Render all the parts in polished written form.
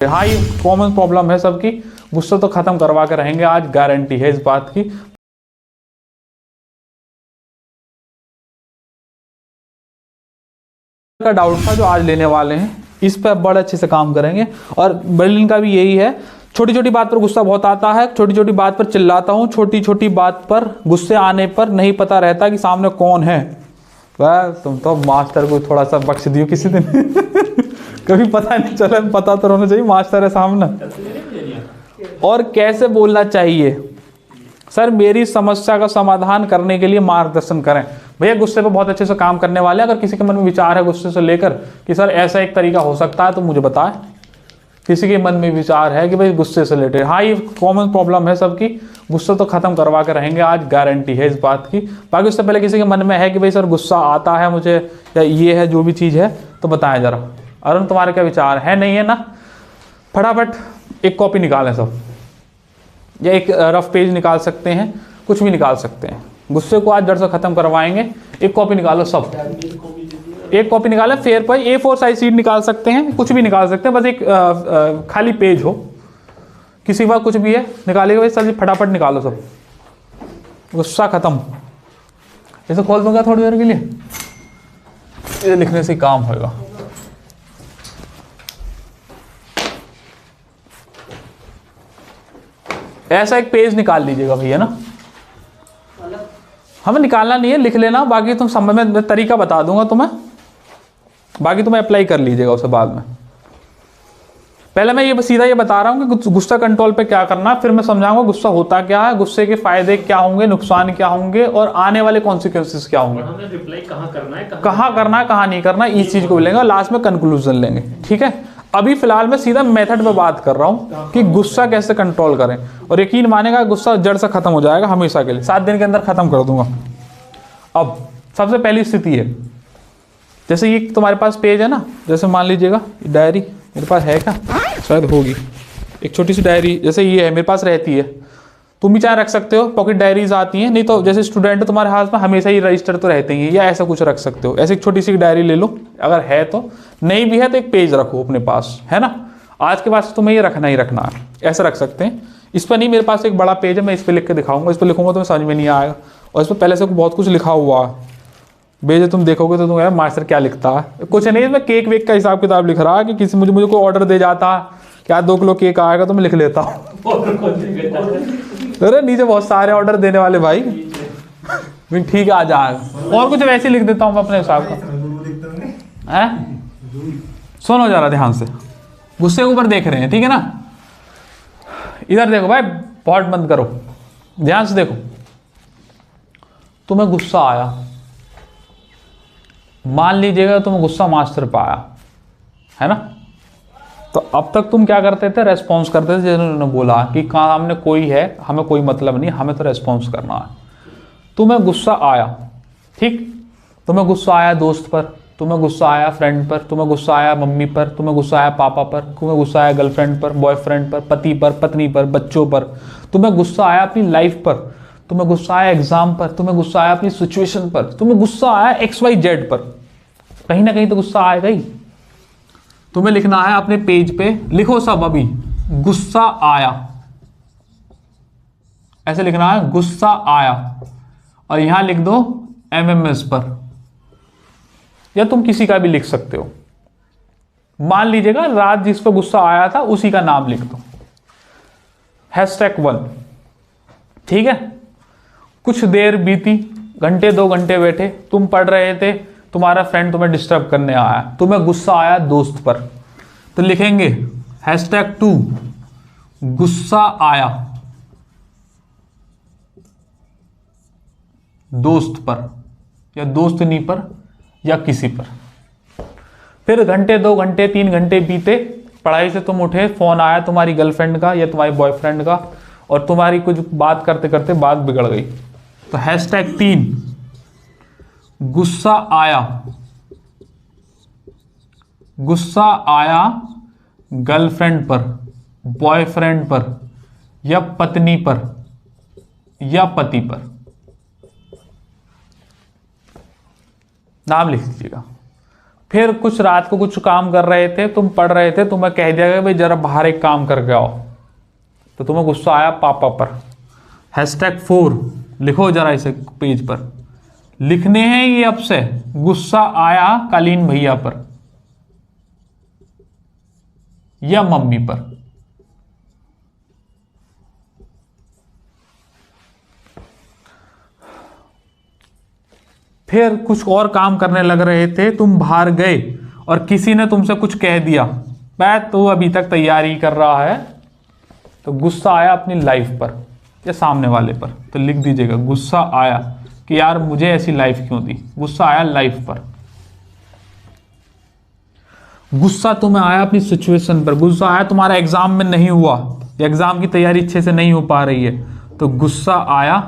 हाँ, ये common problem है सबकी। गुस्सा तो खत्म करवा के रहेंगे आज, गारंटी है इस बात की। का डाउट था जो आज लेने वाले हैं, इस पर बड़े अच्छे से काम करेंगे। और बर्लिन का भी यही है, छोटी छोटी बात पर गुस्सा बहुत आता है, छोटी छोटी बात पर चिल्लाता हूँ, छोटी छोटी बात पर गुस्से आने पर नहीं पता रहता कि सामने कौन है। वह तुम तो मास्टर को थोड़ा सा बख्श दियो किसी दिन कभी पता नहीं चला, पता तो होना चाहिए मास्टर है सामने। और कैसे बोलना चाहिए सर, मेरी समस्या का समाधान करने के लिए मार्गदर्शन करें। भैया गुस्से पे बहुत अच्छे से काम करने वाले हैं। अगर किसी के मन में विचार है गुस्से से लेकर कि सर ऐसा एक तरीका हो सकता है तो मुझे बताएं। किसी के मन में विचार है कि भाई गुस्से से रिलेटेड, हाँ ये कॉमन प्रॉब्लम है सबकी, गुस्सा तो खत्म करवा के रहेंगे आज, गारंटी है इस बात की। बाकी उससे पहले किसी के मन में है कि भाई सर गुस्सा आता है मुझे, या ये है जो भी चीज़ है, तो बताएं जरा। अरुण तुम्हारे क्या विचार है? नहीं है ना? फटाफट एक कॉपी निकालें सब, या एक रफ पेज निकाल सकते हैं, कुछ भी निकाल सकते हैं। गुस्से को आज जड़ से खत्म करवाएंगे। एक कॉपी निकालो सब, एक कॉपी निकालें, फेयर पर A4 साइज शीट निकाल सकते हैं, कुछ भी निकाल सकते हैं, बस एक खाली पेज हो, किसी बात कुछ भी है निकालेगा भाई सर जी, फटाफट निकालो सब। गुस्सा खत्म। इसे खोल दूंगा थोड़ी देर के लिए, ये लिखने से काम होगा। ऐसा एक पेज निकाल लीजिएगा भैया ना, हमें निकालना नहीं है, लिख लेना, बाकी तुम समय में तरीका बता दूंगा तुम्हें, बाकी तुम्हें अप्लाई कर लीजिएगा उसे बाद में। पहले मैं ये सीधा ये बता रहा हूँ कि गुस्सा कंट्रोल पे क्या करना, फिर मैं समझाऊंगा गुस्सा होता क्या है, गुस्से के फायदे क्या होंगे, नुकसान क्या होंगे, और आने वाले कॉन्सिक्वेंसेस क्या होंगे। हमें रिप्लाई कहाँ करना है, कहाँ नहीं करना, इस चीज को भी लेंगे और लास्ट में कंक्लूजन लेंगे, ठीक है। अभी फिलहाल मैं सीधा मेथड पे बात कर रहा हूँ कि गुस्सा कैसे कंट्रोल करें, और यकीन मानेगा गुस्सा जड़ से खत्म हो जाएगा हमेशा के लिए, 7 दिन के अंदर खत्म कर दूंगा। अब सबसे पहली स्थिति है, जैसे ये तुम्हारे पास पेज है ना, जैसे मान लीजिएगा डायरी मेरे पास है, क्या शायद होगी, एक छोटी सी डायरी जैसे ये है मेरे पास रहती है, तुम भी चाहे रख सकते हो, पॉकेट डायरीज आती हैं, नहीं तो जैसे स्टूडेंट तुम्हारे हाथ में हमेशा ही रजिस्टर तो रहते ही हैं, या ऐसा कुछ रख सकते हो। ऐसे एक छोटी सी डायरी ले लो, अगर है तो, नहीं भी है तो एक पेज रखो अपने पास, है ना। आज के बाद तुम्हें ये रखना ही रखना है, ऐसा रख सकते हैं। इस पर नहीं, मेरे पास एक बड़ा पेज है, मैं इस पर लिख के दिखाऊंगा, इस पर लिखूंगा तो समझ में नहीं आएगा, और इस पर पहले से बहुत कुछ लिखा हुआ है। बेजे तुम देखोगे तो तुम यार मास्टर क्या लिखता है, कुछ नहीं, इसमें केक वेक का हिसाब किताब लिख रहा है कि किसी मुझे कोई ऑर्डर दे जाता है क्या 2 किलो केक आएगा तो मैं लिख लेता हूँ। अरे नीचे बहुत सारे ऑर्डर देने वाले भाई, ठीक है आ जाएगा, और कुछ वैसे लिख देता हूँ मैं अपने हिसाब का। है सुनो जरा ध्यान से, गुस्से के ऊपर देख रहे हैं, ठीक है ना। इधर देखो भाई, पॉट बंद करो, ध्यान से देखो। तुम्हें गुस्सा आया, मान लीजिएगा तुम्हें गुस्सा मास्टर पे आया, है ना। तो अब तक तुम क्या करते थे, रेस्पॉन्स करते थे, जैसे उन्होंने बोला कि सामने कोई है, हमें कोई मतलब नहीं, हमें तो रेस्पॉन्स करना है। तुम्हें गुस्सा आया, ठीक, तुम्हें गुस्सा आया दोस्त पर, तुम्हें गुस्सा आया फ्रेंड पर, तुम्हें गुस्सा आया मम्मी पर, तुम्हें गुस्सा आया पापा पर, तुम्हें गुस्सा आया गर्लफ्रेंड पर, बॉयफ्रेंड पर, पति पर, पत्नी पर, बच्चों पर, तुम्हें गुस्सा आया अपनी लाइफ पर, तुम्हें गुस्सा आया एग्जाम पर, तुम्हें गुस्सा आया अपनी सिचुएशन पर, तुम्हें गुस्सा आया XYZ पर, कहीं ना कहीं तो गुस्सा आएगा ही। तुम्हें लिखना है अपने पेज पे, लिखो सब अभी, गुस्सा आया, ऐसे लिखना है गुस्सा आया, और यहां लिख दो MMS पर, या तुम किसी का भी लिख सकते हो। मान लीजिएगा रात जिस पर गुस्सा आया था उसी का नाम लिख दो, #1, ठीक है। कुछ देर बीती, घंटे 2 घंटे बैठे, तुम पढ़ रहे थे, तुम्हारा फ्रेंड तुम्हें डिस्टर्ब करने आया, तुम्हें गुस्सा आया दोस्त पर, तो लिखेंगे #2 गुस्सा आया दोस्त पर, या दोस्तनी पर, या किसी पर। फिर घंटे 2 घंटे 3 घंटे बीते, पढ़ाई से तुम उठे, फोन आया तुम्हारी गर्लफ्रेंड का या तुम्हारी बॉयफ्रेंड का, और तुम्हारी कुछ बात करते करते बात बिगड़ गई, तो #3 गुस्सा आया, गुस्सा आया गर्लफ्रेंड पर, बॉयफ्रेंड पर, या पत्नी पर, या पति पर। नाम लिख लीजिएगा। फिर कुछ रात को कुछ काम कर रहे थे, तुम पढ़ रहे थे, तुम्हें कह दिया गया भाई जरा बाहर एक काम करके आओ, तो तुम्हें गुस्सा आया पापा पर। #4 लिखो जरा इसे पेज पर, लिखने हैं ये अब से, गुस्सा आया कालीन भैया पर या मम्मी पर। फिर कुछ और काम करने लग रहे थे, तुम बाहर गए और किसी ने तुमसे कुछ कह दिया, मैं तो अभी तक तैयारी कर रहा है, तो गुस्सा आया अपनी लाइफ पर या सामने वाले पर। तो लिख दीजिएगा गुस्सा आया कि यार मुझे ऐसी लाइफ क्यों दी, गुस्सा आया लाइफ पर। गुस्सा तुम्हें आया अपनी सिचुएशन पर, गुस्सा आया तुम्हारा एग्जाम में नहीं हुआ, एग्जाम की तैयारी अच्छे से नहीं हो पा रही है, तो गुस्सा आया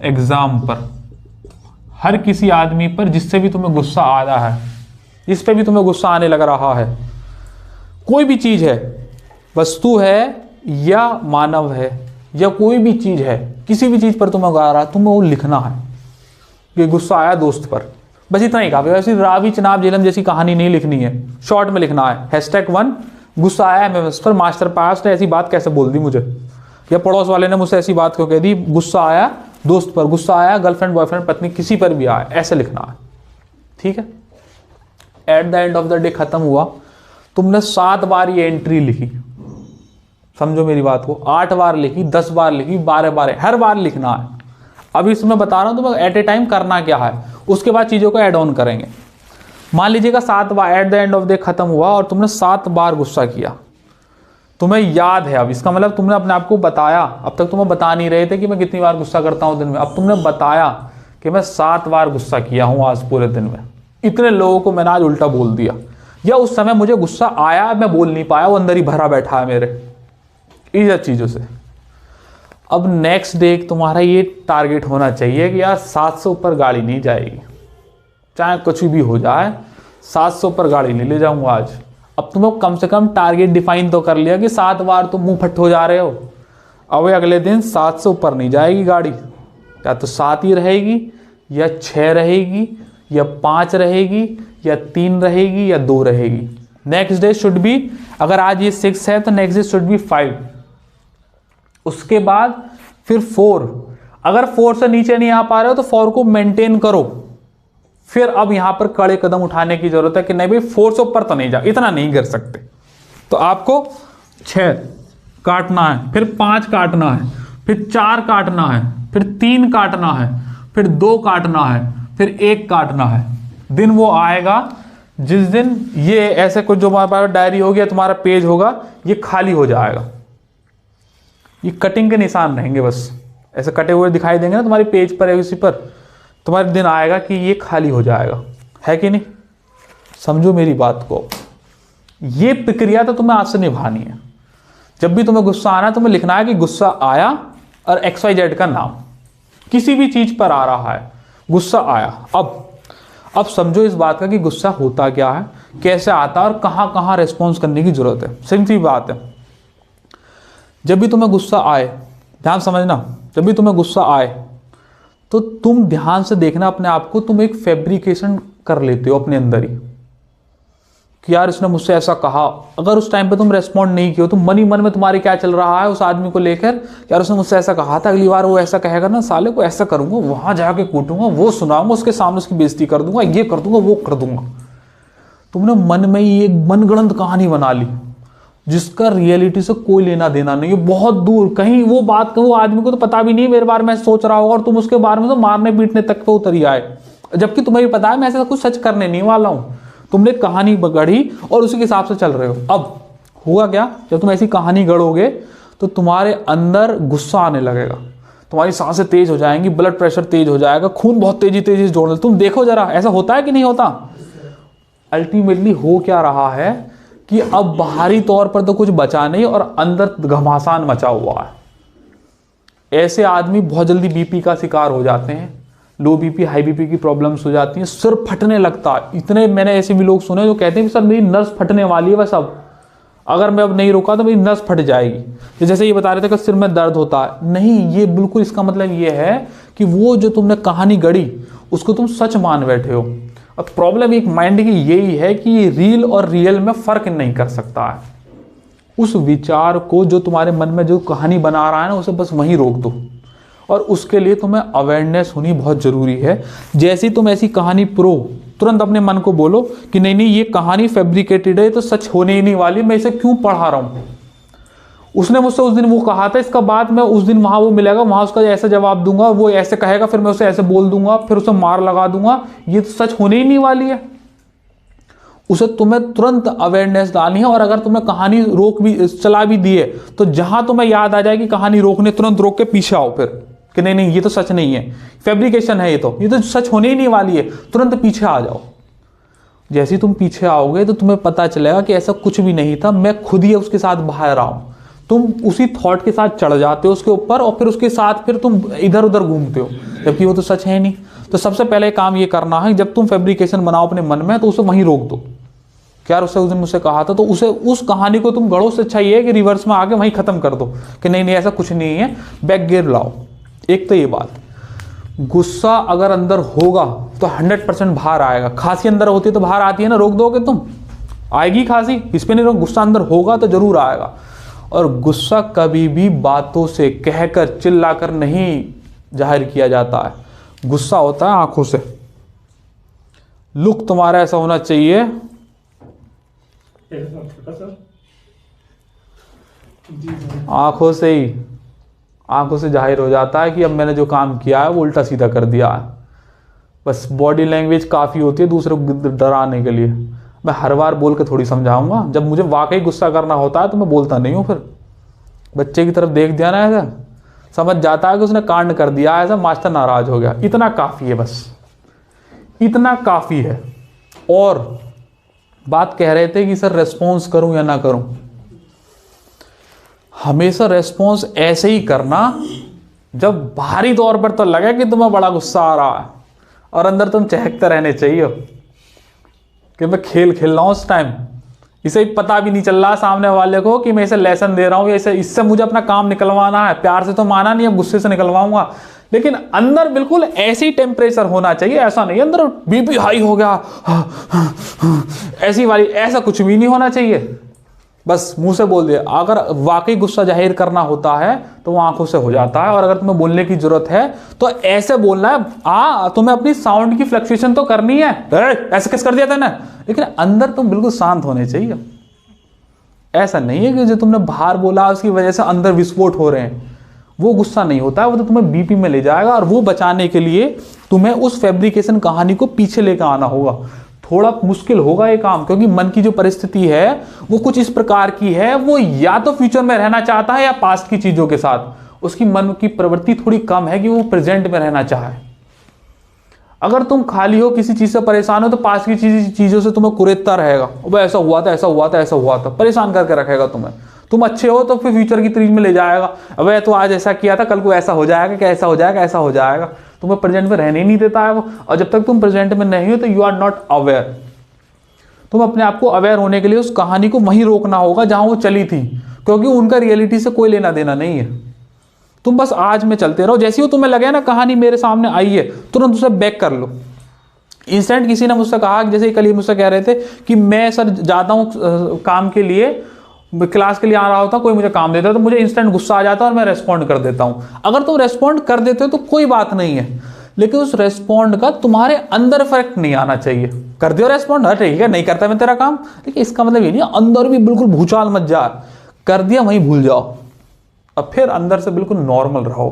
एग्जाम पर। हर किसी आदमी पर जिससे भी तुम्हें गुस्सा आ रहा है, इस पे भी तुम्हें गुस्सा आने लग रहा है, कोई भी चीज है, वस्तु है या मानव है या कोई भी चीज है, किसी भी चीज पर तुम्हें आ रहा है, तुम्हें वो लिखना है कि गुस्सा आया दोस्त पर। बस इतना ही काफी, वैसे रावी चनाब झेलम जैसी कहानी नहीं लिखनी है, शॉर्ट में लिखना है। #1 गुस्सा आया एमएमएस पर, मास्टर पास ने ऐसी बात कैसे बोल दी मुझे, या पड़ोस वाले ने मुझसे ऐसी बात क्यों कह दी, गुस्सा आया दोस्त पर, गुस्सा आया गर्लफ्रेंड बॉयफ्रेंड पत्नी किसी पर भी आया, ऐसे लिखना है। ठीक है, eight the end of the day खत्म हुआ, तुमने 7 बार ये एंट्री लिखी, समझो मेरी बात को, 8 बार लिखी, 10 बार लिखी, 12 बार, हर बार लिखना है। अभी इसमें बता रहा हूं तुम्हें एट ए टाइम करना क्या है, उसके बाद चीजों को ऐड ऑन करेंगे। मान लीजिएगा 7 बार at the end of day खत्म हुआ और तुमने 7 बार गुस्सा किया, तुम्हें याद है, अब इसका मतलब तुमने अपने आप को बताया, अब तक तुम्हें बता नहीं रहे थे कि मैं कितनी बार गुस्सा करता हूं दिन में, अब तुमने बताया कि मैं 7 बार गुस्सा किया हूं आज पूरे दिन में, इतने लोगों को मैंने आज उल्टा बोल दिया, या उस समय मुझे गुस्सा आया मैं बोल नहीं पाया, वो अंदर ही भरा बैठा है मेरे, इन चीजों से। अब नेक्स्ट डे तुम्हारा ये टारगेट होना चाहिए कि यार 700 ऊपर गाड़ी नहीं जाएगी, चाहे कुछ भी हो जाए, 700 ऊपर गाड़ी नहीं ले जाऊंगा आज। अब तुम्हें कम से कम टारगेट डिफाइन तो कर लिया कि 7 बार तुम मुंह फट हो जा रहे हो, अब अगले दिन 700 ऊपर नहीं जाएगी गाड़ी, या तो 7 ही रहेगी या 6 रहेगी या 5 रहेगी या 3 रहेगी या 2 रहेगी। नेक्स्ट डे शुड बी, अगर आज ये 6 है तो नेक्स्ट डे शुड बी 5, उसके बाद फिर 4, अगर 4 से नीचे नहीं आ पा रहे हो तो 4 को मेंटेन करो। फिर अब यहां पर कड़े कदम उठाने की जरूरत है कि नहीं भाई 4 से ऊपर तो नहीं जा, इतना नहीं कर सकते, तो आपको 6 काटना है, फिर 5 काटना है, फिर 4 काटना है, फिर 3 काटना है, फिर 2 काटना है, फिर 1 काटना है। दिन वो आएगा जिस दिन ये ऐसे कुछ जो हमारे पास डायरी होगी या तुम्हारा पेज होगा ये खाली हो जाएगा, ये कटिंग के निशान रहेंगे, बस ऐसे कटे हुए दिखाई देंगे ना तुम्हारे पेज पर या किसी पर, तुम्हारे दिन आएगा कि ये खाली हो जाएगा, है कि नहीं। समझो मेरी बात को, ये प्रक्रिया तो तुम्हें आज से निभानी है। जब भी तुम्हें गुस्सा आना है तुम्हें लिखना है कि गुस्सा आया और XYZ का नाम, किसी भी चीज पर आ रहा है गुस्सा आया। अब समझो इस बात का कि गुस्सा होता क्या है, कैसे आता है और कहां कहां रेस्पॉन्स करने की जरूरत है। सिंपल बात है, जब भी तुम्हें गुस्सा आए, ध्यान समझना, जब भी तुम्हें गुस्सा आए तो तुम ध्यान से देखना अपने आप को, तुम एक फैब्रिकेशन कर लेते हो अपने अंदर ही कि यार इसने मुझसे ऐसा कहा। अगर उस टाइम पे तुम रेस्पॉन्ड नहीं किए हो तो मन ही मन में तुम्हारे क्या चल रहा है उस आदमी को लेकर, यार उसने मुझसे ऐसा कहा था, अगली बार वो ऐसा कहेगा ना, साले को ऐसा करूंगा, वहां जाके कूटूंगा, वो सुनाऊंगा, उसके सामने उसकी बेइज्जती कर दूंगा, ये कर दूंगा, वो कर दूंगा। तुमने मन में ही एक मनगढ़ंत कहानी बना ली जिसका रियलिटी से कोई लेना देना नहीं है, बहुत दूर कहीं वो बात वो आदमी को तो पता भी नहीं मेरे बारे में सोच रहा होगा, और तुम उसके बारे में तो मारने पीटने तक पे उतर ही आए, जबकि तुम्हें भी पता है मैं ऐसा कुछ सच करने नहीं वाला हूं। तुमने कहानी गढ़ी और उसी के हिसाब से चल रहे हो। अब हुआ क्या, जब तुम ऐसी कहानी गढ़ोगे तो तुम्हारे अंदर गुस्सा आने लगेगा, तुम्हारी सांसें तेज हो जाएंगी, ब्लड प्रेशर तेज हो जाएगा, खून बहुत तेजी तेजी से जोड़ने। तुम देखो जरा ऐसा होता है कि नहीं होता। अल्टीमेटली हो क्या रहा है कि अब बाहरी तौर पर तो कुछ बचा नहीं और अंदर घमासान मचा हुआ है। ऐसे आदमी बहुत जल्दी बीपी का शिकार हो जाते हैं, लो बीपी हाई बीपी की प्रॉब्लम्स हो जाती हैं, सिर फटने लगता है। इतने मैंने ऐसे भी लोग सुने जो कहते हैं कि सर मेरी नर्स फटने वाली है बस, अब अगर मैं अब नहीं रुका तो मेरी नर्स फट जाएगी। तो जैसे ये बता रहे थे कि सिर में दर्द होता है, नहीं, ये बिल्कुल इसका मतलब ये है कि वो जो तुमने कहानी गढ़ी उसको तुम सच मान बैठे हो। अब प्रॉब्लम एक माइंड की यही है कि ये रील और रियल में फर्क नहीं कर सकता है। उस विचार को जो तुम्हारे मन में जो कहानी बना रहा है ना, उसे बस वहीं रोक दो। और उसके लिए तुम्हें अवेयरनेस होनी बहुत जरूरी है। जैसे ही तुम ऐसी कहानी तुरंत अपने मन को बोलो कि नहीं नहीं, ये कहानी फैब्रिकेटेड है, तो सच होने ही नहीं वाली, मैं इसे क्यों पढ़ा रहा हूं। उसने मुझसे उस दिन वो कहा था, इसका बाद मैं उस दिन वहां वो मिलेगा, वहां उसका ऐसा जवाब दूंगा, वो ऐसे कहेगा, फिर मैं उसे ऐसे बोल दूंगा, फिर उसे मार लगा दूंगा, ये तो सच होने ही नहीं वाली है। उसे तुम्हें तुरंत अवेयरनेस डालनी है। और अगर तुम्हें कहानी रोक भी चला भी दिए, तो जहां तुम्हें याद आ जाएगी कहानी रोकने, तुरंत रोक के पीछे आओ फिर कि नहीं नहीं, ये तो सच नहीं है, फैब्रिकेशन है, ये तो सच होने ही नहीं वाली है, तुरंत पीछे आ जाओ। जैसे ही तुम पीछे आओगे तो तुम्हें पता चलेगा कि ऐसा कुछ भी नहीं था, मैं खुद ही उसके साथ बाहर रहा हूं। तुम उसी थॉट के साथ चढ़ जाते हो उसके ऊपर, और फिर उसके साथ फिर तुम इधर उधर घूमते हो, जबकि वो तो सच है नहीं। तो सबसे पहले काम ये करना है, जब तुम फैब्रिकेशन बनाओ अपने मन में, तो उसे वहीं रोक दो। क्या उससे उस दिन मुझसे कहा था, तो उसे उस कहानी को तुम गढ़ो से अच्छा ये है कि रिवर्स में आके वहीं खत्म कर दो कि नहीं नहीं ऐसा कुछ नहीं है, बैक गियर लाओ। एक तो ये बात, गुस्सा अगर अंदर होगा तो 100% बाहर आएगा। खांसी अंदर होती है तो बाहर आती है ना, रोक दोगे तुम, आएगी खांसी, इस पे नहीं रोक। गुस्सा अंदर होगा तो जरूर आएगा। और गुस्सा कभी भी बातों से, कहकर, चिल्लाकर नहीं जाहिर किया जाता है। गुस्सा होता है आंखों से। लुक तुम्हारा ऐसा होना चाहिए, आंखों से ही, आंखों से जाहिर हो जाता है कि अब मैंने जो काम किया है वो उल्टा सीधा कर दिया है। बस बॉडी लैंग्वेज काफ़ी होती है दूसरे को डराने के लिए। मैं हर बार बोल के थोड़ी समझाऊंगा, जब मुझे वाकई गुस्सा करना होता है तो मैं बोलता नहीं हूँ। फिर बच्चे की तरफ देख दिया ना, ऐसा समझ जाता है कि उसने कांड कर दिया, ऐसा मास्टर नाराज हो गया, इतना काफ़ी है, बस इतना काफ़ी है। और बात कह रहे थे कि सर रेस्पॉन्स करूं या ना करूं। हमेशा रेस्पॉन्स ऐसे ही करना जब बाहरी तौर पर तो लगे कि तुम्हें बड़ा गुस्सा आ रहा है, और अंदर तुम चहकते रहने चाहिए कि मैं खेल खेल रहा हूं उस टाइम, इसे पता भी नहीं चल रहा सामने वाले को कि मैं इसे लेसन दे रहा हूं, इसे इससे मुझे अपना काम निकलवाना है। प्यार से तो माना नहीं, अब गुस्से से निकलवाऊंगा। लेकिन अंदर बिल्कुल ऐसे ही टेम्परेचर होना चाहिए, ऐसा नहीं अंदर बीपी हाई हो गया ऐसी वाली, ऐसा कुछ भी नहीं होना चाहिए। बस मुंह से बोल दिया। अगर वाकई गुस्सा जाहिर करना होता है तो वो आंखों से हो जाता है। और अगर तुम्हें बोलने की जरूरत है तो ऐसे बोलना है, तुम्हें अपनी साउंड की फ्लक्चुएशन तो करनी है, ऐसे किस कर दिया था ना, लेकिन अंदर तुम बिल्कुल शांत होने चाहिए। ऐसा नहीं है कि जो तुमने बाहर बोला उसकी वजह से अंदर विस्फोट हो रहे हैं, वो गुस्सा नहीं होता है, वो तो तुम्हें बीपी में ले जाएगा। और वो बचाने के लिए तुम्हें उस फैब्रिकेशन कहानी को पीछे लेकर आना होगा। थोड़ा मुश्किल होगा ये काम, क्योंकि मन की जो परिस्थिति है वो कुछ इस प्रकार की है, वो या तो फ्यूचर में रहना चाहता है या पास्ट की चीजों के साथ। उसकी मन की प्रवृत्ति थोड़ी कम है कि वो प्रेजेंट में रहना चाहे। अगर तुम खाली हो, किसी चीज से परेशान हो, तो पास्ट की चीजों से तुम्हें कुरेदता रहेगा, वो ऐसा हुआ था, ऐसा हुआ था, ऐसा हुआ था, परेशान करके रखेगा तुम्हें। तुम अच्छे हो तो फिर फ्यूचर की तरफ में ले जाएगा, अबे तो आज ऐसा किया था, कल को ऐसा हो जाएगा, क्या ऐसा हो जाएगा, ऐसा हो जाएगा। तुम्हें प्रेजेंट में रहने ही नहीं देता है वो। और जब तक तुम प्रेजेंट में नहीं हो तो यू आर नॉट अवेयर। तुम अपने आप को अवेयर होने के लिए उस कहानी को वहीं रोकना होगा जहां वो चली थी, क्योंकि उनका रियलिटी से कोई लेना देना नहीं है। तुम बस आज में चलते रहो। जैसे ही तुम्हें लगे ना कहानी मेरे सामने आई है, तुरंत उसे बैक कर लो। इंस्टेंट किसी ने मुझसे कहा, जैसे कल ही मुझसे कह रहे थे कि मैं सर जाता हूँ काम के लिए, क्लास के लिए आ रहा होता, कोई मुझे काम देता है तो मुझे इंस्टेंट गुस्सा आ जाता है और मैं रेस्पॉन्ड कर देता हूं। अगर तुम रेस्पॉन्ड कर देते हो तो कोई बात नहीं है, लेकिन उस रेस्पॉन्ड का तुम्हारे अंदर इफेक्ट नहीं आना चाहिए। कर दियो रेस्पॉन्ड, हाँ ठीक है, नहीं करता मैं तेरा काम, लेकिन इसका मतलब ये नहीं अंदर भी बिल्कुल भूचाल मच जा, कर दिया वहीं भूल जाओ। अब फिर अंदर से बिल्कुल नॉर्मल रहो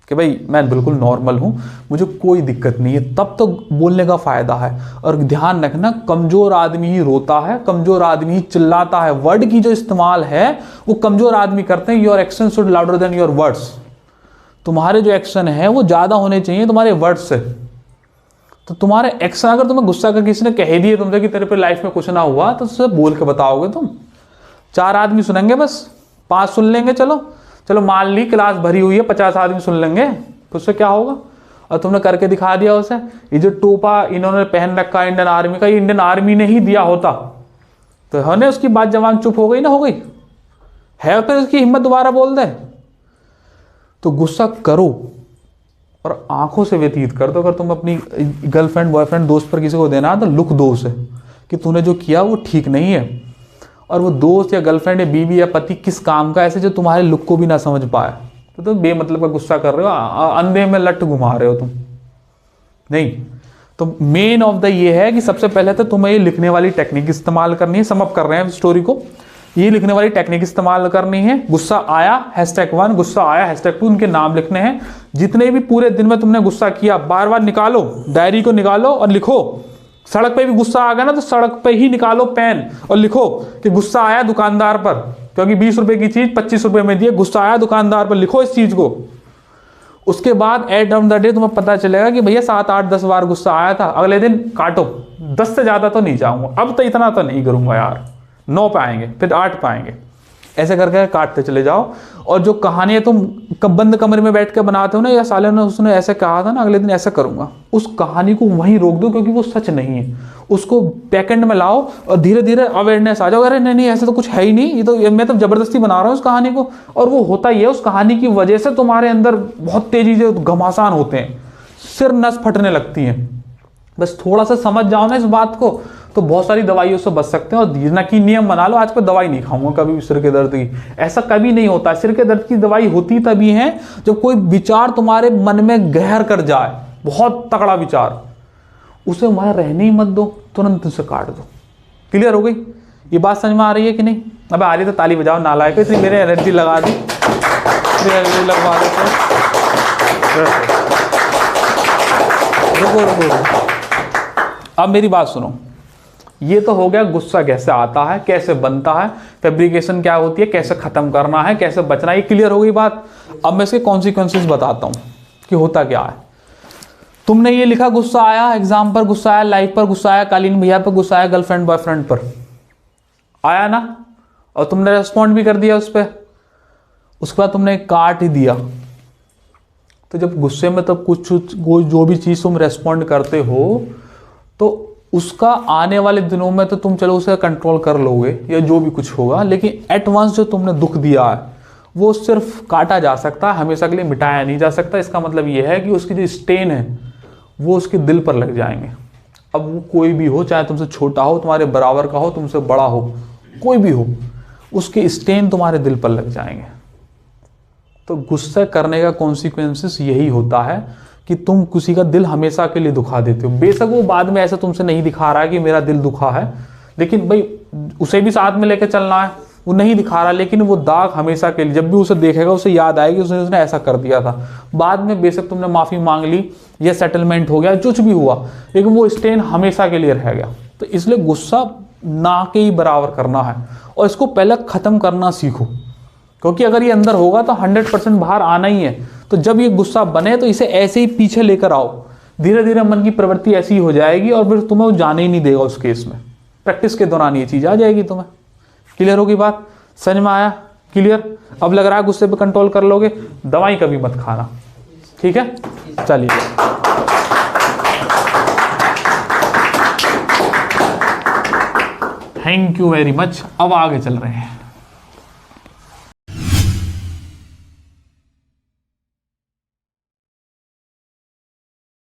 कि भाई मैं बिल्कुल नॉर्मल हूं, मुझे कोई दिक्कत नहीं है, तब तो बोलने का फायदा है। और ध्यान रखना, कमजोर आदमी ही रोता है, कमजोर आदमी ही चिल्लाता है। वर्ड की जो इस्तेमाल है वो कमजोर आदमी करते हैं। Your action should louder than your words. तुम्हारे जो एक्शन है वो ज्यादा होने चाहिए तुम्हारे वर्ड्स से। तो तुम्हारे एक्शन, अगर तुम्हें गुस्सा कर किसी ने कह दिए तुमसे कि तेरे पे लाइफ में कुछ ना हुआ, तो उससे बोल के बताओगे तुम। 4 आदमी सुनेंगे, बस 5 सुन लेंगे, चलो मान ली क्लास भरी हुई है, 50 आदमी सुन लेंगे, तो उससे क्या होगा। और तुमने करके दिखा दिया उसे। ये जो टोपा इन्होंने पहन रखा है इंडियन आर्मी का, ये इंडियन आर्मी ने ही दिया होता तो हमने उसकी बात जवान चुप हो गई ना, हो गई है, फिर उसकी हिम्मत दोबारा बोल दे। तो गुस्सा करो, और आंखों से व्यतीत कर दो। अगर तुम अपनी गर्लफ्रेंड, बॉयफ्रेंड, दोस्त पर किसी को देना है तो लुक दो उसे कि तूने जो किया वो ठीक नहीं है। और वो दोस्त या गर्लफ्रेंड या बीवी या पति किस काम का ऐसे जो तुम्हारे लुक को भी ना समझ पाए, तो तुम बेमतलब का गुस्सा कर रहे हो, अंधे में लट घुमा रहे हो तुम। नहीं, तो मेन ऑफ द ये है कि सबसे पहले तो तुम्हें ये लिखने वाली टेक्निक इस्तेमाल करनी है। समअप कर रहे हैं स्टोरी को, ये लिखने वाली टेक्निक इस्तेमाल करनी है। गुस्सा आया #1, गुस्सा आया #2, उनके नाम लिखने हैं। जितने भी पूरे दिन में तुमने गुस्सा किया बार बार निकालो, डायरी को निकालो और लिखो। सड़क पे भी गुस्सा आ गया ना तो सड़क पे ही निकालो पेन और लिखो कि गुस्सा आया दुकानदार पर, क्योंकि 20 रुपए की चीज 25 रुपए में दी है, गुस्सा आया दुकानदार पर, लिखो इस चीज को। उसके बाद एट ऑन द डे तुम्हें पता चलेगा कि भैया 7, 8, 10 बार गुस्सा आया था। अगले दिन काटो, 10 से ज्यादा तो नहीं जाऊंगा, अब तो इतना तो नहीं करूंगा यार, 9 पे आएंगे, फिर 8 पे आएंगे, ऐसे करके काटते चले जाओ। और जो कहानी तुम बंद कमरे में बैठ के बनाते हो ना, या साले ने उसने ऐसे कहा था ना, अगले दिन ऐसा करूंगा, उस कहानी को वहीं रोक दो, क्योंकि वो सच नहीं है। उसको बैकएंड में लाओ और धीरे धीरे अवेयरनेस आ जाओ, अरे नहीं ऐसा तो कुछ है ही नहीं, ये तो मैं तो जबरदस्ती बना रहा हूँ उस कहानी को। और वो होता ही है, उस कहानी की वजह से तुम्हारे अंदर बहुत तेजी से घमासान होते हैं, सिर नस फटने लगती है। बस थोड़ा सा समझ जाओ ना इस बात को, तो बहुत सारी दवाइयों से बच सकते हैं। और ना कि नियम बना लो, आज पर दवाई नहीं खाऊंगा कभी भी सिर के दर्द की, ऐसा कभी नहीं होता। सिर के दर्द की दवाई होती तभी है जब कोई विचार तुम्हारे मन में गहर कर जाए, बहुत तगड़ा विचार, उसे वहां रहने ही मत दो, तुरंत उसे काट दो। क्लियर हो गई ये बात? समझ में आ रही है कि नहीं? अब आ रही तो ताली बजाओ, नालायक, इतनी मेरे एनर्जी लगा दी, लगवा देते। रुको, अब मेरी बात सुनो। ये तो हो गया गुस्सा कैसे आता है, कैसे बनता है, फैब्रिकेशन क्या होती है, कैसे खत्म करना है, कैसे बचना है, ये क्लियर हो गई बात। अब मैं इसके कॉन्सिक्वेंसेस बताता हूं कि होता क्या है। तुमने ये लिखा गुस्सा आया, एग्जाम पर गुस्सा आया, लाइफ पर गुस्सा आया, कालीन भैया पर गुस्सा आया, गर्लफ्रेंड बॉयफ्रेंड पर आया ना, और तुमने रेस्पॉन्ड भी कर दिया उस पर। उसके बाद तुमने काट ही दिया। तो जब गुस्से में तब कुछ जो भी चीज तुम रेस्पॉन्ड करते हो, तो उसका आने वाले दिनों में तो तुम चलो उसे कंट्रोल कर लोगे या जो भी कुछ होगा, लेकिन एट वंस जो तुमने दुख दिया है वो सिर्फ काटा जा सकता है, हमेशा के लिए मिटाया नहीं जा सकता। इसका मतलब ये है कि उसकी जो स्टेन है वो उसके दिल पर लग जाएंगे। अब वो कोई भी हो, चाहे तुमसे छोटा हो, तुम्हारे बराबर का हो, तुमसे बड़ा हो, कोई भी हो, उसके स्टेन तुम्हारे दिल पर लग जाएंगे। तो गुस्सा करने का कॉन्सिक्वेंसेस यही होता है कि तुम किसी का दिल हमेशा के लिए दुखा देते हो। बेशक वो बाद में ऐसा तुमसे नहीं दिखा रहा है कि मेरा दिल दुखा है, लेकिन भाई उसे भी साथ में लेकर चलना है, वो नहीं दिखा रहा, लेकिन वो दाग हमेशा के लिए, जब भी उसे देखेगा उसे याद आएगी उसने ऐसा कर दिया था। बाद में बेशक तुमने माफी मांग ली या सेटलमेंट हो गया, कुछ भी हुआ, लेकिन वो स्टेन हमेशा के लिए रह गया। तो इसलिए गुस्सा ना के ही बराबर करना है, और इसको पहले खत्म करना सीखो, क्योंकि अगर ये अंदर होगा तो 100% बाहर आना ही है। तो जब ये गुस्सा बने तो इसे ऐसे ही पीछे लेकर आओ, धीरे धीरे मन की प्रवृत्ति ऐसी हो जाएगी और फिर तुम्हें वो जाने ही नहीं देगा। उस केस में प्रैक्टिस के दौरान ये चीज आ जाएगी तुम्हें। क्लियर होगी बात? समझ में आया? क्लियर? अब लग रहा है गुस्से पे कंट्रोल कर लोगे, दवाई कभी मत खाना, ठीक है? चलिए, थैंक यू वेरी मच। अब आगे चल रहे हैं।